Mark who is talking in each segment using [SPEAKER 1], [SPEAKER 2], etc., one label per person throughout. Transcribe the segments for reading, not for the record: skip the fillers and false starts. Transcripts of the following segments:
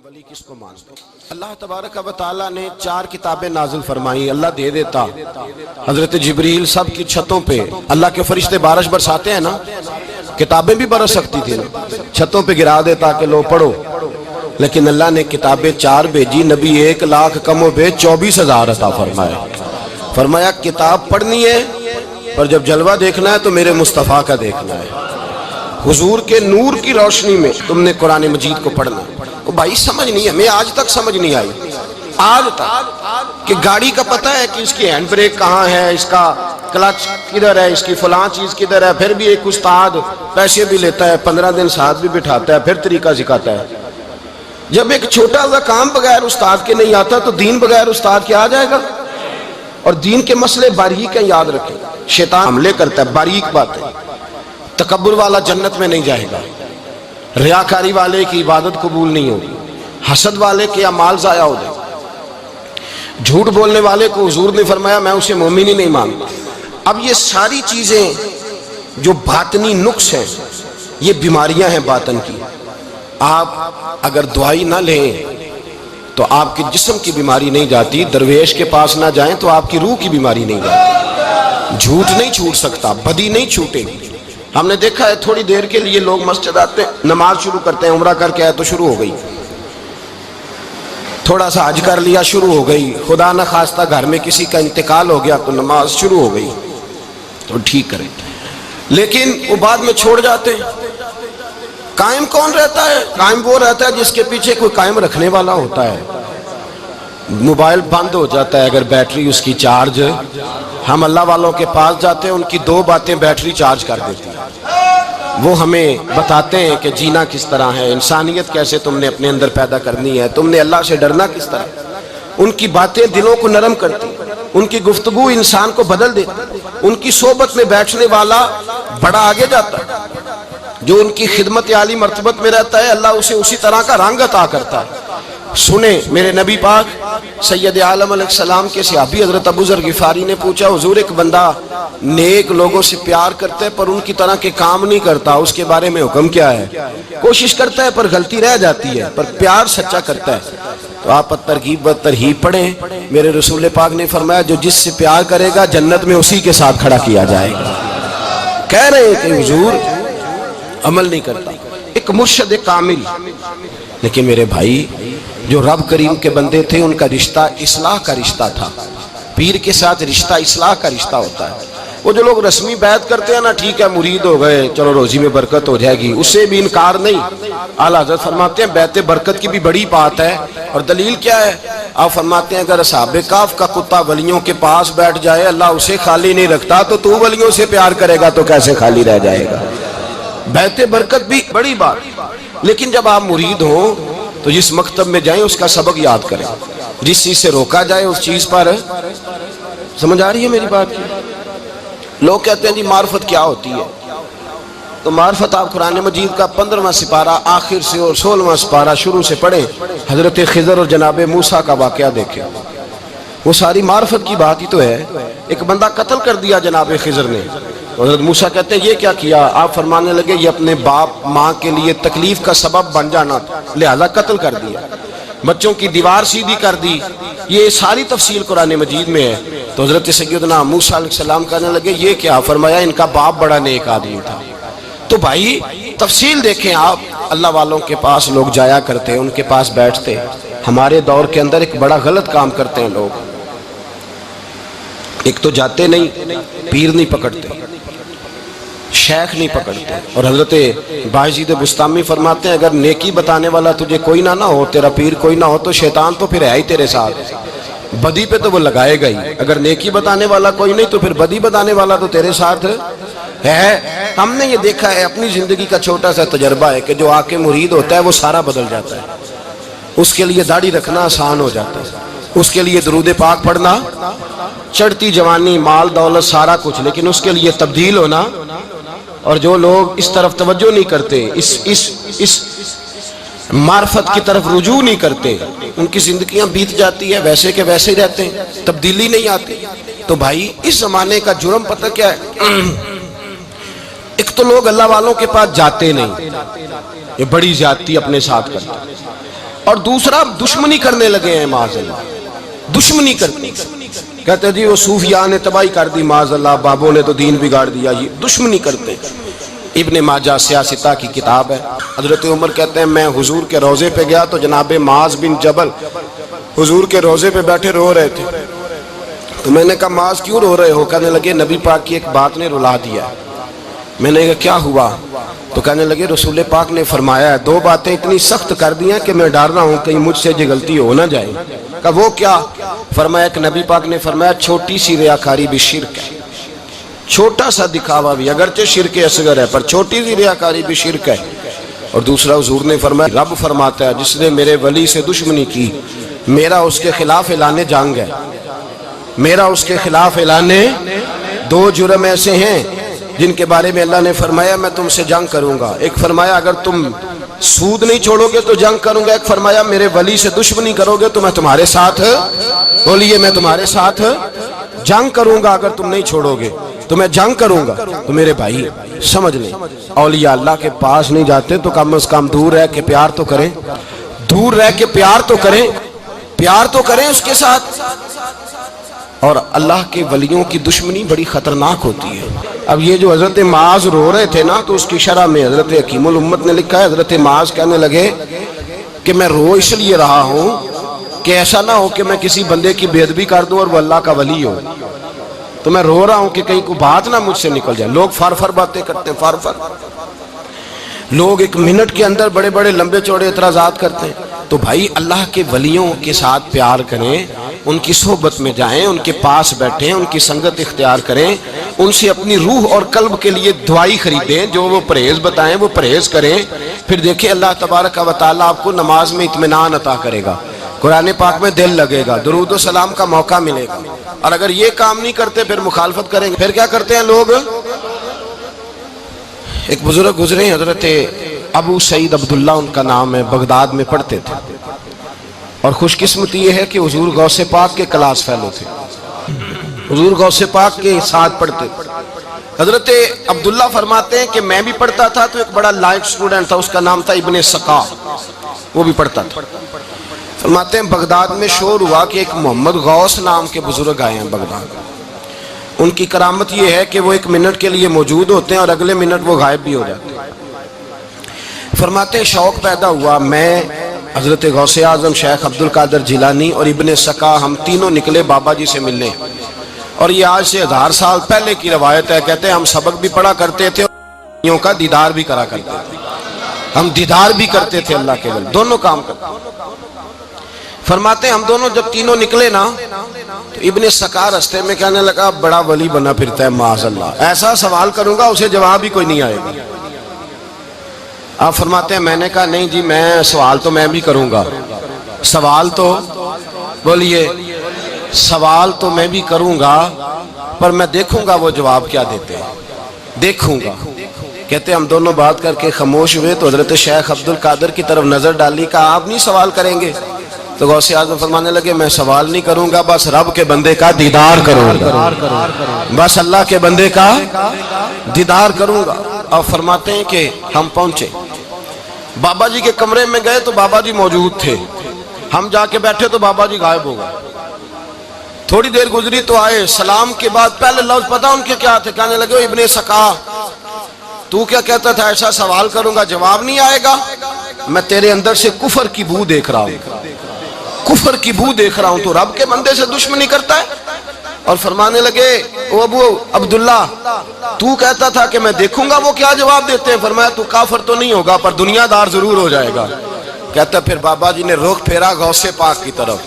[SPEAKER 1] ولی کس کو مانتے؟ اللہ تبارک و تعالیٰ نے 4 کتابیں نازل فرمائی، اللہ دے دیتا۔ حضرت جبریل سب کی چھتوں پہ، اللہ کے فرشتے بارش برساتے ہیں نا، کتابیں بھی برس سکتی تھی نا، چھتوں پہ گرا دیتا کہ لو پڑھو، لیکن اللہ نے کتابیں 4 بھیجی، نبی 1 لاکھ کم و بیش 24,000 عطا فرمایا۔ فرمایا کتاب پڑھنی ہے پر جب جلوہ دیکھنا ہے تو میرے مصطفیٰ کا دیکھنا ہے، حضور کے نور کی روشنی میں تم نے قرآن مجید کو پڑھنا ہے۔ وہ بھائی سمجھ نہیں ہے، میں آج تک سمجھ نہیں آئی، آج تک کہ گاڑی کا پتہ ہے کہ اس کی ہینڈ بریک کہاں ہے، اس کا کلچ کدھر ہے، اس کی فلاں چیز کدھر ہے، پھر بھی ایک استاد پیسے بھی لیتا ہے، 15 دن ساتھ بھی بٹھاتا ہے، پھر طریقہ سکھاتا ہے۔ جب ایک چھوٹا سا کام بغیر استاد کے نہیں آتا تو دین بغیر استاد کے آ جائے گا؟ اور دین کے مسئلے باریک ہیں، یاد رکھیں، شیطان حملے کرتا ہے، باریک بات ہے۔ تکبر والا جنت میں نہیں جائے گا، ریاکاری والے کی عبادت قبول نہیں ہوگی، حسد والے کے اعمال ضائع ہو جائے، جھوٹ بولنے والے کو حضور نے فرمایا میں اسے مومن ہی نہیں مانتا۔ اب یہ ساری چیزیں جو باطنی نقص ہیں، یہ بیماریاں ہیں باطن کی۔ آپ اگر دوائی نہ لیں تو آپ کے جسم کی بیماری نہیں جاتی، درویش کے پاس نہ جائیں تو آپ کی روح کی بیماری نہیں جاتی۔ جھوٹ نہیں چھوٹ سکتا، بدی نہیں چھوٹے گی۔ ہم نے دیکھا ہے تھوڑی دیر کے لیے لوگ مسجد آتے ہیں، نماز شروع کرتے ہیں، عمرہ کر کے آئے تو شروع ہو گئی، تھوڑا سا حج کر لیا شروع ہو گئی، خدا نہ خواستہ گھر میں کسی کا انتقال ہو گیا تو نماز شروع ہو گئی، تو ٹھیک کریں، لیکن وہ بعد میں چھوڑ جاتے ہیں۔ قائم کون رہتا ہے؟ قائم وہ رہتا ہے جس کے پیچھے کوئی قائم رکھنے والا ہوتا ہے۔ موبائل بند ہو جاتا ہے اگر بیٹری اس کی چارج، ہم اللہ والوں کے پاس جاتے ہیں، ان کی 2 باتیں بیٹری چارج کر دیتی ہیں، وہ ہمیں بتاتے ہیں کہ جینا کس طرح ہے، انسانیت کیسے تم نے اپنے اندر پیدا کرنی ہے، تم نے اللہ سے ڈرنا کس طرح۔ ان کی باتیں دلوں کو نرم کرتی، ان کی گفتگو انسان کو بدل دیتی، ان کی صحبت میں بیٹھنے والا بڑا آگے جاتا ہے، جو ان کی خدمت عالی مرتبت میں رہتا ہے اللہ اسے اسی طرح کا رنگ عطا کرتا ہے۔ سنیں میرے نبی پاک سید عالم علیہ السلام کے صحابی حضرت ابو ذر غفاری نے پوچھا حضور ایک بندہ نیک لوگوں سے پیار کرتا ہے پر ان کی طرح کے کام نہیں کرتا، اس کے بارے میں حکم کیا ہے؟ کوشش کرتا ہے پر غلطی رہ جاتی ہے، پر پیار سچا کرتا ہے۔ تو آپ ترغیب و ترہیب پڑھیں، میرے رسول پاک نے فرمایا جو جس سے پیار کرے گا جنت میں اسی کے ساتھ کھڑا کیا جائے گا۔ کہہ رہے ہیں کہ حضور عمل نہیں کرتا، ایک مرشد کامل، لیکن میرے بھائی جو رب کریم کے بندے تھے ان کا رشتہ اصلاح کا رشتہ تھا، پیر کے ساتھ رشتہ اصلاح کا رشتہ ہوتا ہے۔ وہ جو لوگ رسمی بیعت کرتے ہیں نا، ٹھیک ہے مرید ہو گئے چلو روزی میں برکت ہو جائے گی، اس سے بھی انکار نہیں۔ اعلیٰ حضرت فرماتے ہیں بیعت برکت کی بھی بڑی بات ہے، اور دلیل کیا ہے؟ آپ فرماتے ہیں اگر اصحاب کہف کا کتا ولیوں کے پاس بیٹھ جائے اللہ اسے خالی نہیں رکھتا، تو ولیوں سے پیار کرے گا تو کیسے خالی رہ جائے گا؟ بیعت برکت بھی بڑی بات، لیکن جب آپ مرید ہوں تو جس مکتب میں جائیں اس کا سبق یاد کریں، جس چیز سے روکا جائے اس چیز پر۔ سمجھ آ رہی ہے میری بات؟ لوگ کہتے ہیں جی معرفت کیا ہوتی ہے، تو معرفت آپ قرآن مجید کا 15واں سپارہ آخر سے اور 16واں سپارہ شروع سے پڑھیں، حضرت خضر اور جناب موسیٰ کا واقعہ دیکھیں، وہ ساری معرفت کی بات ہی تو ہے۔ ایک بندہ قتل کر دیا جناب خضر نے، حضرت موسیٰ کہتے ہیں یہ کیا کیا؟ آپ فرمانے لگے یہ اپنے باپ ماں کے لیے تکلیف کا سبب بن جانا لہذا قتل کر دیا، بچوں کی دیوار سیدھی کر دی، یہ ساری تفصیل قرآن مجید میں ہے۔ تو حضرت سیدنا موسیٰ علیہ السلام کہنے لگے یہ کیا؟ فرمایا ان کا باپ بڑا نیک آدمی تھا۔ تو بھائی تفصیل دیکھیں آپ، اللہ والوں کے پاس لوگ جایا کرتے ہیں، ان کے پاس بیٹھتے ہیں۔ ہمارے دور کے اندر ایک بڑا غلط کام کرتے ہیں لوگ، ایک تو جاتے نہیں، پیر نہیں پکڑتے، شیخ نہیں پکڑتے، اور حضرت باجید بستامی فرماتے ہیں اگر نیکی بتانے والا تجھے کوئی نہ ہو، تیرا پیر کوئی نہ ہو تو شیطان تو پھر ہے ہی تیرے ساتھ، بدی پہ تو وہ لگائے گا ہی۔ اگر نیکی بتانے والا کوئی نہیں تو پھر بدی بتانے والا تو تیرے ساتھ ہے۔ ہم نے یہ دیکھا ہے، اپنی زندگی کا چھوٹا سا تجربہ ہے کہ جو آ کے مرید ہوتا ہے وہ سارا بدل جاتا ہے، اس کے لیے داڑھی رکھنا آسان ہو جاتا ہے، اس کے لیے درود پاک پڑھنا، چڑھتی جوانی مال دولت سارا کچھ، لیکن اس کے لیے تبدیل ہونا۔ اور جو لوگ اس طرف توجہ نہیں کرتے، اس معرفت کی طرف رجوع نہیں کرتے، ان کی زندگیاں بیت جاتی ہے ویسے کہ ویسے ہی رہتے ہیں، تبدیلی نہیں آتی۔ تو بھائی اس زمانے کا جرم پتہ کیا ہے؟ ایک تو لوگ اللہ والوں کے پاس جاتے نہیں، یہ بڑی زیادتی اپنے ساتھ کرتے، اور دوسرا دشمنی کرنے لگے ہیں معاذ اللہ، دشمنی کرتے کہتے جی وہ صوفیاء نے تباہی کر دی معاذ اللہ، بابوں نے تو دین بگاڑ دیا، یہ دشمنی کرتے۔ ابن ماجہ سیاستہ کی کتاب ہے، حضرت عمر کہتے ہیں میں حضور کے روضے پہ گیا تو جناب معاذ بن جبل حضور کے روضے پہ بیٹھے رو رہے تھے، تو میں نے کہا معاذ کیوں رو رہے ہو؟ کہنے لگے نبی پاک کی ایک بات نے رلا دیا۔ میں نے کہا کیا ہوا؟ تو کہنے لگے رسول پاک نے فرمایا ہے، دو باتیں اتنی سخت کر دی ہیں کہ میں ڈر رہا ہوں کہیں مجھ سے یہ غلطی ہو نہ جائے۔ کہا وہ کیا؟ فرمایا کہ نبی پاک نے فرمایا چھوٹی سی ریاکاری بھی شرک ہے، چھوٹا سا دکھاوا بھی، اگرچہ شرک اصغر ہے پر چھوٹی سی ریاکاری بھی شرک ہے۔ اور دوسرا حضور نے فرمایا رب فرماتا ہے جس نے میرے ولی سے دشمنی کی میرا اس کے خلاف اعلان جنگ ہے، میرا اس کے خلاف اعلان۔ دو جرم ایسے ہیں جن کے بارے میں اللہ نے فرمایا میں تم سے جنگ کروں گا، ایک فرمایا اگر تم سود نہیں چھوڑو گے تو جنگ کروں گا، ایک فرمایا میرے ولی سے دشمنی کرو گے تو میں تمہارے ساتھ، بولیے میں تمہارے ساتھ جنگ کروں گا، اگر تم نہیں چھوڑو گے تو میں جنگ کروں گا۔ تو میرے بھائی سمجھ لیں اولیاء اللہ کے پاس نہیں جاتے تو کم از کم دور رہ کے پیار تو کریں، دور رہ کے پیار تو کریں، پیار تو کریں اس کے ساتھ۔ اور اللہ کے ولیوں کی دشمنی بڑی خطرناک ہوتی ہے۔ اب یہ جو حضرت معاذ رو رہے تھے نا تو اس کی شرح میں حضرت حکیم الامت نے لکھا ہے حضرت معاذ کہنے لگے کہ میں رو اس لیے رہا ہوں کہ ایسا نہ ہو کہ میں کسی بندے کی بے ادبی کر دوں اور وہ اللہ کا ولی ہو، تو میں رو رہا ہوں کہ کہیں کوئی بات نہ مجھ سے نکل جائے۔ لوگ فار باتیں کرتے ہیں، فار لوگ ایک منٹ کے اندر بڑے بڑے لمبے چوڑے اعتراضات کرتے ہیں۔ تو بھائی اللہ کے ولیوں کے ساتھ پیار کریں، ان کی صحبت میں جائیں، ان کے پاس بیٹھیں، ان کی سنگت اختیار کریں، ان سے اپنی روح اور قلب کے لیے دعائی خریدیں، جو وہ پرہیز بتائیں وہ پرہیز کریں، پھر دیکھیں اللہ تبارک و تعالیٰ آپ کو نماز میں اطمینان عطا کرے گا، قرآن پاک میں دل لگے گا، درود و سلام کا موقع ملے گا۔ اور اگر یہ کام نہیں کرتے پھر مخالفت کریں گے۔ پھر کیا کرتے ہیں لوگ؟ ایک بزرگ گزرے حضرت ابو سعید عبداللہ ان کا نام ہے، بغداد میں پڑھتے تھے، اور خوش قسمتی یہ ہے کہ حضور غوث پاک کے کلاس فیلو تھے، حضور غوث پاک کے ساتھ پڑھتے۔ حضرت عبداللہ فرماتے ہیں کہ میں بھی پڑھتا تھا تو ایک بڑا لائق سٹوڈنٹ تھا، اس کا نام تھا ابن سقا، وہ بھی پڑھتا تھا۔ فرماتے ہیں بغداد میں شور ہوا کہ ایک محمد غوث نام کے بزرگ آئے ہیں بغداد، ان کی کرامت یہ ہے کہ وہ ایک منٹ کے لیے موجود ہوتے ہیں اور اگلے منٹ وہ غائب بھی ہو جاتے ہیں۔ فرماتے ہیں شوق پیدا ہوا، میں حضرت غوث اعظم شیخ عبد القادر جیلانی اور ابن سقا ہم تینوں نکلے بابا جی سے ملنے، اور یہ آج سے 1000 سال پہلے کی روایت ہے۔ کہتے ہیں ہم سبق بھی پڑھا کرتے تھے اور کا دیدار بھی کرا کرتے تھے، ہم دیدار بھی کرتے تھے اللہ کے ولی، دونوں کام کرتے۔ فرماتے ہیں ہم دونوں جب تینوں نکلے نا تو ابن سقا رستے میں کہنے لگا بڑا ولی بنا پھرتا ہے معاذ اللہ، ایسا سوال کروں گا اسے جواب ہی کوئی نہیں آئے گا۔ آپ فرماتے ہیں میں نے کہا نہیں جی میں سوال تو میں بھی کروں گا، سوال تو بولیے سوال تو میں بھی کروں گا، پر میں دیکھوں گا وہ جواب کیا دیتے ہیں، دیکھوں گا۔ کہتے ہیں ہم دونوں بات کر کے خاموش ہوئے تو حضرت شیخ عبد القادر کی طرف نظر ڈالی، کہا آپ نہیں سوال کریں گے؟ تو غوث اعظم فرمانے لگے میں سوال نہیں کروں گا، بس رب کے بندے کا دیدار کروں گا، بس اللہ کے بندے کا دیدار کروں گا۔ اور فرماتے ہیں کہ ہم پہنچے بابا جی کے کمرے میں، گئے تو بابا جی موجود تھے، ہم جا کے بیٹھے تو بابا جی غائب ہو گئے۔ تھوڑی دیر گزری تو آئے، سلام کے بعد پہلے لفظ پتہ ان کے کیا تھے؟ کہنے لگے ابن سقا تو کیا کہتا تھا ایسا سوال کروں گا جواب نہیں آئے گا؟ میں تیرے اندر سے کفر کی بو دیکھ رہا ہوں، کفر کی بو دیکھ رہا ہوں، تو رب کے بندے سے دشمنی کرتا ہے۔ اور فرمانے لگے او ابو عبداللہ تو کہتا تھا کہ میں دیکھوں گا وہ کیا جواب دیتے ہیں۔ فرمایا تو کافر تو نہیں ہوگا پر دنیا دار ضرور ہو جائے گا۔ کہتا پھر بابا جی نے رخ پھیرا غوث پاک کی طرف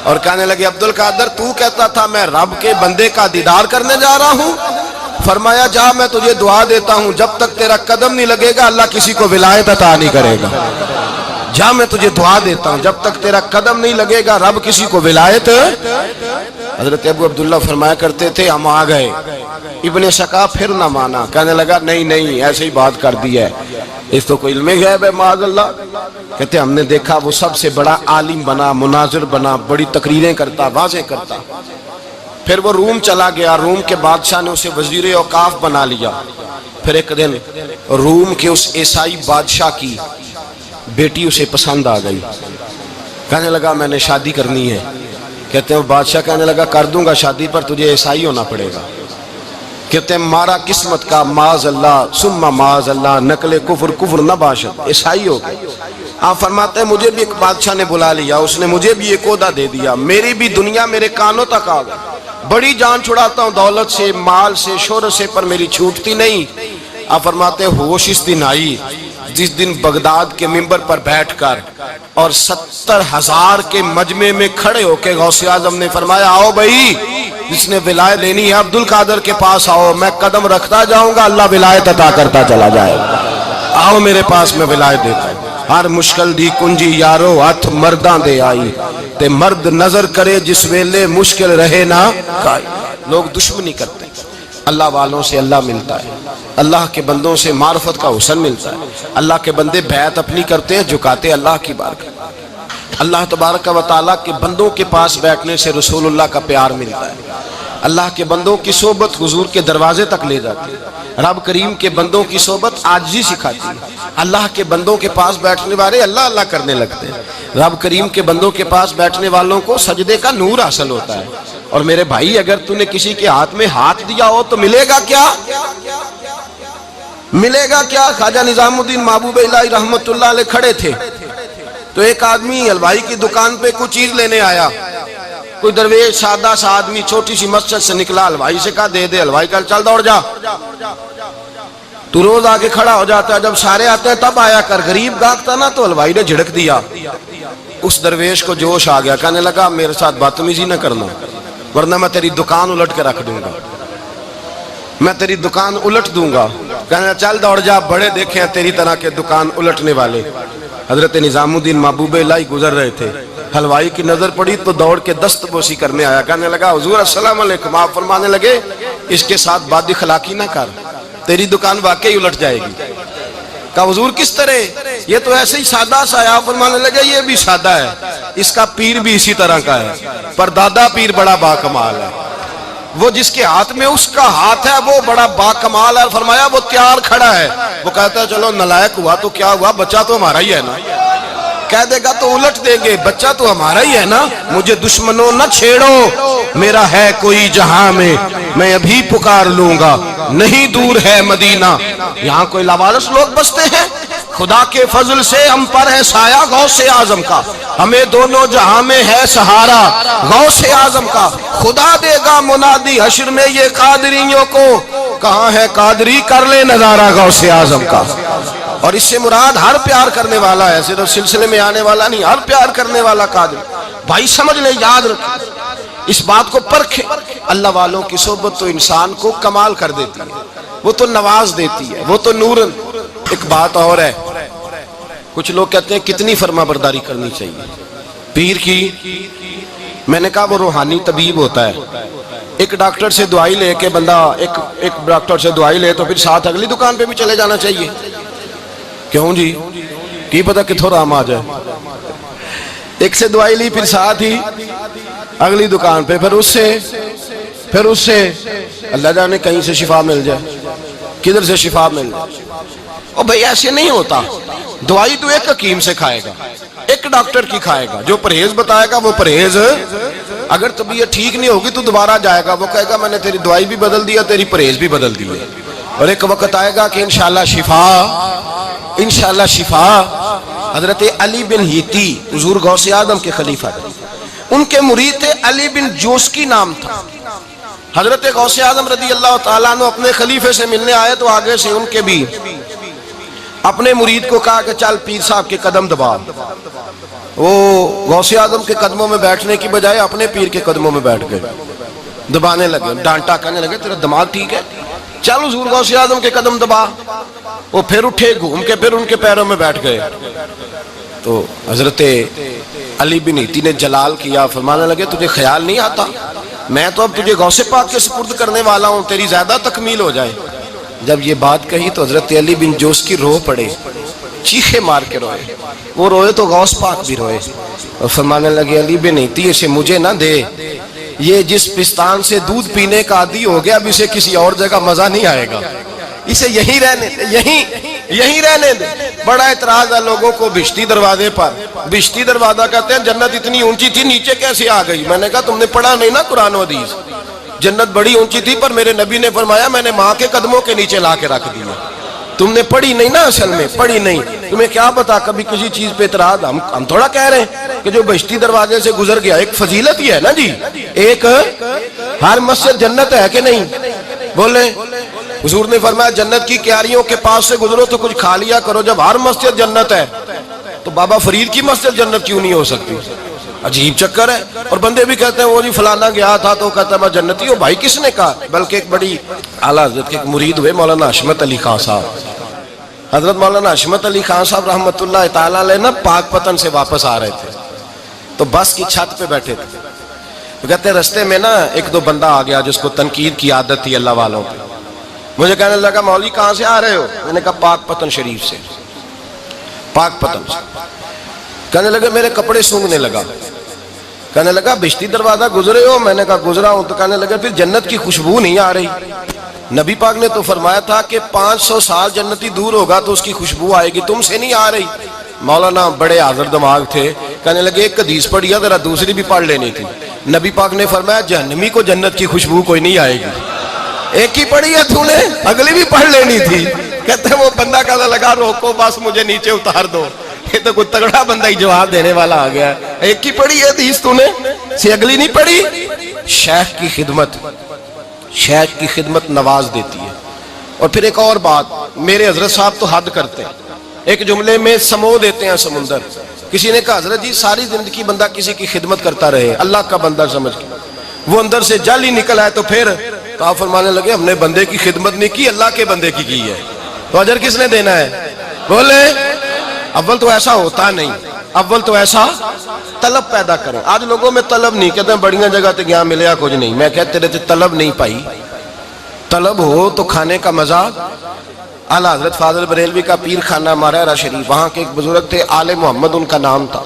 [SPEAKER 1] اور کہنے لگے عبد القادر تو کہتا تھا میں رب کے بندے کا دیدار کرنے جا رہا ہوں، فرمایا جا میں تجھے دعا دیتا ہوں جب تک تیرا قدم نہیں لگے گا اللہ کسی کو ولایت عطا نہیں کرے گا، جا میں تجھے دعا دیتا ہوں جب تک تیرا قدم نہیں لگے گا رب کسی کو ولایت۔ حضرت ابو عبداللہ فرمایا کرتے تھے ہم آ گئے، ابن سقا پھر نہ مانا، کہنے لگا نہیں نہیں ایسے ہی بات کر دی ہے، اس تو کوئی علم غیب ہے معاذ اللہ۔ کہتے ہم نے دیکھا وہ سب سے بڑا عالم بنا، مناظر بنا، بڑی تقریریں کرتا، واضح کرتا۔ پھر وہ روم چلا گیا، روم کے بادشاہ نے اسے وزیر اوقاف بنا لیا۔ پھر ایک دن روم کے اس عیسائی بادشاہ کی بیٹی اسے پسند آ گئی، کہنے لگا میں نے شادی کرنی ہے۔ کہتے ہیں بادشاہ کہنے لگا کر دوں گا شادی، پر تجھے عیسائی ہونا پڑے گا۔ کہتے ہیں مارا قسمت کا معاذ اللہ ثم معاذ اللہ، نقل کفر کفر نہ باشد، عیسائی ہو گئے۔ آپ فرماتے ہیں مجھے بھی ایک بادشاہ نے بلا لیا، اس نے مجھے بھی ایک عہدہ دے دیا، میری بھی دنیا میرے کانوں تک آ گئی، بڑی جان چھڑاتا ہوں دولت سے، مال سے، شہرت سے، پر میری چھوٹتی نہیں۔ آپ فرماتے ہیں ہوش اس دن آئی جس دن بغداد کے منبر پر بیٹھ کر اور 70,000 کے مجمع میں کھڑے ہو کے غوث اعظم نے فرمایا آؤ بھائی، جس نے ولایت لینی ہے عبد القادر کے پاس آؤ، میں قدم رکھتا جاؤں گا، اللہ ولایت عطا کرتا چلا جائے گا، آؤ میرے پاس میں ولایت دیتا ہوں۔ ہر مشکل دی کنجی یارو ہاتھ مرداں دے آئی، تے مرد نظر کرے جس ویلے مشکل رہے نہ کائی۔ لوگ دشمنی کرتے ہیں، اللہ والوں سے اللہ ملتا ہے، اللہ کے بندوں سے معرفت کا حسن ملتا ہے، اللہ کے بندے بیعت اپنی کرتے ہیں، جھکاتے اللہ کی بارگاہ۔ اللہ تبارک و تعالیٰ کے بندوں کے پاس بیٹھنے سے رسول اللہ کا پیار ملتا ہے، اللہ کے بندوں کی صحبت حضور کے دروازے تک لے جاتی ہے، رب کریم کے بندوں کی صحبت عاجزی سکھاتی ہے، اللہ کے بندوں کے پاس بیٹھنے والے اللہ اللہ کرنے لگتے ہیں، رب کریم کے بندوں کے پاس بیٹھنے والوں کو سجدے کا نور حاصل ہوتا ہے۔ اور میرے بھائی اگر تو نے کسی کے ہاتھ میں ہاتھ دیا ہو تو ملے گا کیا؟ ملے گا کیا؟ خواجہ نظام الدین محبوب الہی رحمت اللہ علیہ کھڑے تھے تو ایک آدمی حلوائی کی دکان پہ کچھ چیز لینے آیا، کوئی درویش سادہ سا آدمی چھوٹی سی مسجد سے نکلا، حلوائی سے کہا دے دے، حلوائی کہا چل دوڑ جا، تو روز آگے کھڑا ہو جاتا ہے، جب سارے آتے ہیں تب آیا کر، غریب گاہک تھا نا تو حلوائی نے جھڑک دیا۔ اس درویش کو جوش آ گیا، کہنے لگا میرے ساتھ بدتمیزی نہ کرنا ورنہ میں تیری دکان الٹ کے رکھ دوں گا، میں تیری دکان الٹ دوں گا۔ کہنے چل دوڑ جا، بڑے دیکھے ہیں تیری طرح کے دکان الٹنے والے۔ حضرت نظام الدین محبوب الہی گزر رہے تھے، حلوائی کی نظر پڑی تو دوڑ کے دست بوسی کرنے آیا، کہنے لگا حضور السلام علیکم۔ آپ فرمانے لگے اس کے ساتھ بد اخلاقی نہ کر، تیری دکان واقعی الٹ جائے گی۔ کہا حضور کس طرح؟ یہ تو ایسے ہی سادہ سا ہے۔ آپ فرمانے لگے یہ بھی سادہ ہے، اس کا پیر بھی اسی طرح کا ہے، پر دادا پیر بڑا باکمال ہے، وہ جس کے ہاتھ میں اس کا ہاتھ ہے وہ بڑا باکمال ہے۔ فرمایا وہ تیار کھڑا ہے، وہ کہتا ہے چلو نالائق ہوا تو کیا ہوا، بچہ تو ہمارا ہی ہے نا، کہہ دے گا تو الٹ دیں گے، بچہ تو ہمارا ہی ہے نا، مجھے دشمنوں نہ چھیڑو، میرا ہے کوئی جہاں میں ابھی پکار لوں گا، نہیں دور ہے مدینہ۔ یہاں کوئی لاوارث لوگ بستے ہیں، خدا کے فضل سے ہم پر ہے سایہ غوث اعظم کا، ہمیں دونوں جہاں میں ہے سہارا غوث اعظم کا، خدا دے گا منادی حشر میں یہ قادریوں کو، کہاں ہے قادری کر لے نظارہ غوث اعظم کا۔ اور اس سے مراد ہر پیار کرنے والا ہے، صرف سلسلے میں آنے والا نہیں، ہر پیار کرنے والا قادر۔ بھائی سمجھ لیں، یاد رکھیں، اس بات کو پرکھیں، اللہ والوں کی صحبت تو انسان کو کمال کر دیتی ہے، وہ تو نواز دیتی ہے، وہ تو نورن۔ ایک بات اور ہے، کچھ لوگ کہتے ہیں کتنی فرما برداری کرنی چاہیے پیر کی؟ میں نے کہا وہ روحانی طبیب ہوتا ہے، ایک ڈاکٹر سے دوائی لے کے بندہ ایک ڈاکٹر سے دوائی لے تو پھر ساتھ اگلی دکان پہ بھی چلے جانا چاہیے، کیوں جی؟ کی پتہ کتھوں رام آ جائے، ایک سے دوائی لی پھر ساتھ ہی اگلی دکان پہ، پھر اس سے اللہ جانے کہیں سے شفا مل جائے، کدھر سے شفا مل جائے۔ اور بھئی ایسے نہیں ہوتا، دوائی تو ایک حکیم سے کھائے گا، ایک ڈاکٹر کی کھائے گا، جو پرہیز بتائے گا وہ پرہیز، اگر طبیعت ٹھیک نہیں ہوگی تو دوبارہ جائے گا، وہ کہے گا میں نے تیری دوائی بھی بدل دیا، تیری پرہیز بھی بدل دی، اور ایک وقت آئے گا کہ انشاءاللہ شفا۔ حضرت علی بن ہیتی حضور غوث اعظم کے خلیفہ تھے، ان کے مرید تھے علی بن جوسکی نام تھا۔ حضرت غوث اعظم رضی اللہ تعالیٰ عنہ اپنے خلیفے سے ملنے آئے تو آگے سے ان کے بھی اپنے مرید کو کہا کہ چل پیر صاحب کے قدم دبا۔ وہ غوث اعظم کے قدموں میں بیٹھنے کی بجائے اپنے پیر کے قدموں میں بیٹھ گئے، دبانے لگے، ڈانٹا، کہنے لگے تیرا دماغ ٹھیک ہے، چل حضور غوث اعظم کے قدم دبا۔ وہ پھر اٹھے، گھوم کے پھر ان کے پیروں میں بیٹھ گئے۔ تو حضرت علی بن ہیتی نے جلال کیا، فرمانے لگے تجھے خیال نہیں آتا میں تو اب تجھے غوث پاک کے سپرد کرنے والا ہوں، تیری زیادہ تکمیل ہو جائے۔ جب یہ بات کہی تو حضرت علی بن جوسکی رو پڑے، چیخے مار کے روئے، وہ روئے تو غوث پاک بھی روئے، اور فرمانے لگے علی بن ہیتی اسے مجھے نہ دے، یہ جس پستان سے دودھ پینے کا عادی ہو گیا اب اسے کسی اور جگہ مزہ نہیں آئے گا، اسے یہیں رہنے، یہیں رہنے دے. بڑا اعتراض ہے لوگوں کو بہشتی دروازے پر. بہشتی دروازہ کہتے ہیں جنت اتنی اونچی تھی نیچے کیسے آ گئی؟ میں نے کہا تم نے پڑھا نہیں نا قرآن و حدیث. جنت بڑی اونچی تھی پر میرے نبی نے فرمایا میں نے ماں کے قدموں کے نیچے لا کے رکھ دیا. تم نے پڑھی نہیں نا، اصل میں پڑھی نہیں. تمہیں کیا پتا کبھی کسی چیز پہ اعتراض. ہم تھوڑا کہہ رہے ہیں کہ جو بہشتی دروازے سے گزر گیا ایک فضیلت ہی ہے نا جی. ایک ہر مسجد جنت ہے کہ نہیں؟ بولے. حضور نے فرمایا جنت کی کیاریوں کے پاس سے گزرو تو کچھ کھا لیا کرو. جب ہر مسجد جنت ہے تو بابا فرید کی مسجد جنت کیوں نہیں ہو سکتی؟ عجیب چکر ہے. اور بندے بھی کہتے ہیں وہ جی فلانا گیا تھا تو کہتا ہے میں جنتی ہوں. بھائی کس نے کہا؟ بلکہ ایک بڑی اعلیٰ حضرت کے ایک مرید ہوئے مولانا حشمت علی خان صاحب. حضرت مولانا حشمت علی خان صاحب رحمۃ اللہ تعالیٰ علیہ نا پاک پتن سے واپس آ رہے تھے تو بس کی چھت پہ بیٹھے تھے. تو کہتے ہیں رستے میں نا ایک دو بندہ آ گیا جس کو تنقید کی عادت تھی اللہ والوں پہ. مجھے کہنے لگا مولوی کہاں سے آ رہے ہو؟ میں نے کہا پاک پتن شریف سے. پاک پتن سے. کہنے لگا میرے کپڑے سونگنے لگا. کہنے لگا بہشتی دروازہ گزرے ہو؟ میں نے کہا گزرا ہوں. تو کہنے لگا پھر جنت کی خوشبو نہیں آ رہی؟ نبی پاک نے تو فرمایا تھا کہ 500 سال جنتی دور ہوگا تو اس کی خوشبو آئے گی، تم سے نہیں آ رہی. مولانا بڑے حاضر دماغ تھے. کہنے لگے ایک حدیث پڑھی ہے ذرا دوسری بھی پڑھ لینی تھی. نبی پاک نے فرمایا جہنمی کو جنت کی خوشبو کوئی نہیں آئے گی. ایک ہی پڑھی ہے تو نے، اگلی بھی پڑھ لینی تھی. کہتے ہیں وہ بندہ کہنے لگا روکو بس مجھے نیچے اتار دو. یہ تو کوئی تگڑا بندہ ہی جواب دینے والا آ گیا. ایک ہی پڑھی ہے حدیث تو نے، سے اگلی نہیں پڑھی. شیخ کی خدمت، شیخ کی خدمت نواز دیتی ہے. اور پھر ایک اور بات، میرے حضرت صاحب تو حد کرتے ہیں. ایک جملے میں سمو دیتے ہیں سمندر. کسی نے کہا حضرت جی ساری زندگی بندہ کسی کی خدمت کرتا رہے اللہ کا بندہ سمجھ کے، وہ اندر سے جل ہی نکل آئے تو پھر تو آپ فرمانے لگے ہم نے بندے کی خدمت نہیں کی اللہ کے بندے کی ہے تو اجر کس نے دینا ہے؟ بولے. اول تو ایسا ہوتا نہیں، اول تو ایسا طلب پیدا کریں. آج لوگوں میں طلب نہیں. کہتے ہیں بڑیاں جگہ تے گیا ملیا کچھ نہیں. میں کہتے رہتے طلب نہیں پائی. طلب ہو تو کھانے کا مزہ. اعلیٰ حضرت فاضل بریلوی کا پیر خانہ مارہرہ شریف، وہاں کے ایک بزرگ تھے آل محمد ان کا نام تھا.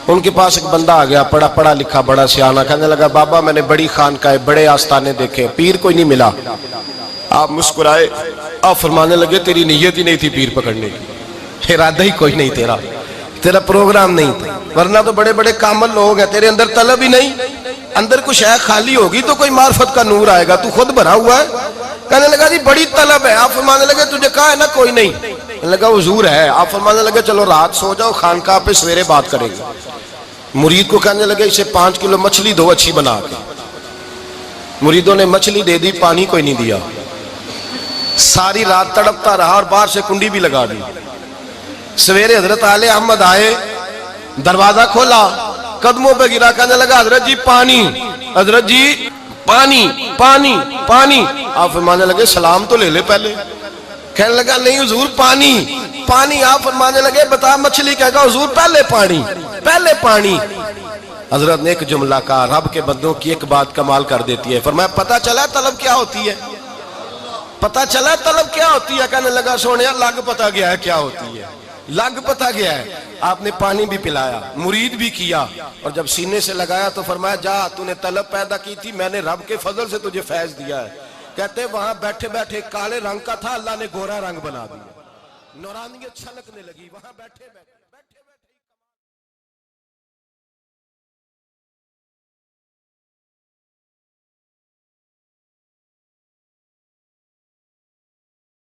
[SPEAKER 1] ان کے پاس ایک بندہ آ گیا پڑھا لکھا بڑا سیانہ. کہنے لگا بابا میں نے بڑی خانقاہیں بڑے آستانے دیکھے پیر کوئی نہیں ملا. آپ مسکرائے. آپ فرمانے لگے تیری نیت ہی نہیں تھی پیر پکڑنے کی، ارادہ ہی کوئی نہیں تیرا پروگرام نہیں تھا. ورنہ تو بڑے بڑے کامل لوگ ہیں، تیرے اندر طلب ہی نہیں. اندر کچھ شے خالی ہوگی تو کوئی معرفت کا نور آئے گا. تو خود بھرا ہوا ہے. کہنے لگا جی بڑی طلب ہے. آپ فرمانے لگے تجھے کہا ہے نا کوئی نہیں. کہنے لگا حضور ہے. آپ فرمانے لگے چلو رات سو جاؤ خانقاہ پہ سویرے بات کرے گا. مرید کو کہنے لگے اسے 5 کلو مچھلی دو اچھی بنا کے. مریدوں نے مچھلی دے دی، پانی کوئی نہیں دیا. ساری رات تڑپتا رہا اور باہر سے کنڈی بھی لگا دی. سویرے حضرت آل احمد آئے، دروازہ کھولا، قدموں پہ گرا. کہنے لگا حضرت جی پانی، حضرت جی پانی پانی پانی. آپ فرمانے لگے سلام تو لے لے پہلے. کہنے لگا نہیں حضور پانی پانی. آپ فرمانے لگے بتا مچھلی کہے گا حضور پہلے پانی پہلے پانی. حضرت نے ایک جملہ کہا رب کے بندوں کی ایک بات کمال کر دیتی ہے. فرمایا پتہ چلا طلب کیا ہوتی ہے؟ پتہ چلا طلب کیا ہوتی ہے؟ کہنے لگا سونیا لگ پتہ گیا ہے کیا ہوتی ہے، لگ پتہ گیا ہے. آپ نے پانی بھی پلایا، مرید بھی کیا، اور جب سینے سے لگایا تو فرمایا جا تو نے طلب پیدا کی تھی، میں نے رب کے فضل سے تجھے فیض دیا ہے. کہتے وہاں بیٹھے بیٹھے کالے رنگ کا تھا، اللہ نے گورا رنگ بنا دیا. نورانیت چھلکنے لگی وہاں بیٹھے بیٹھے.